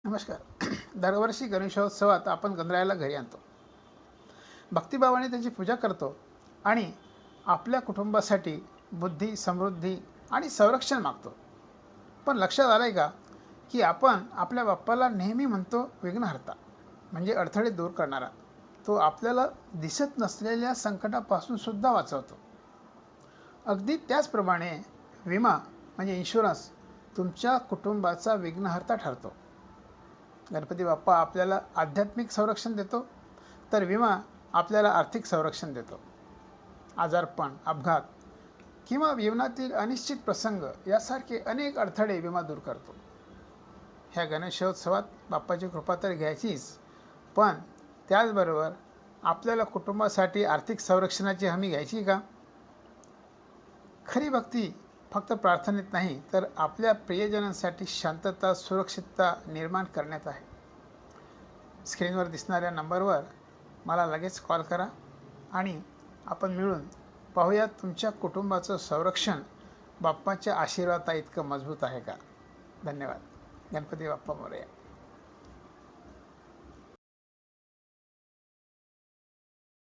नमस्कार. दरवर्षी गणेशोत्सवात आपण गणरायाला घरी आणतो, भक्तिभावाने त्याची पूजा करतो आणि आपल्या कुटुंबासाठी बुद्धी, समृद्धी आणि संरक्षण मागतो. पण लक्षात आलंय का की आपण आपल्या बाप्पाला नेहमी म्हणतो विघ्नहर्ता, म्हणजे अडथळे दूर करणारा. तो आपल्याला दिसत नसलेल्या संकटापासून सुद्धा वाचवतो. अगदी त्याचप्रमाणे विमा म्हणजे इन्शुरन्स तुमच्या कुटुंबाचा विघ्नहर्ता ठरतो. गणपती बाप्पा आपल्याला आध्यात्मिक संरक्षण देतो, तर विमा आपल्याला आर्थिक संरक्षण देतो. आजारपण, अपघात किंवा जीवनातील अनिश्चित प्रसंग यासारखे अनेक अडथळे विमा दूर करतो. ह्या गणेशोत्सवात बाप्पाची कृपा तर घ्यायचीच, पण त्याचबरोबर आपल्याला कुटुंबासाठी आर्थिक संरक्षणाची हमी घ्यायची का? खरी भक्ती फक्त प्रार्थनेत नाही, तर आपल्या प्रियजनांसाठी शांतता, सुरक्षितता निर्माण करण्यात आहे. स्क्रीनवर दिसणाऱ्या नंबरवर मला लगेच कॉल करा आणि आपण मिळून पाहूयात तुमच्या कुटुंबाचं संरक्षण बाप्पाच्या आशीर्वादा इतकं मजबूत आहे का. धन्यवाद. गणपती बाप्पा मोरया.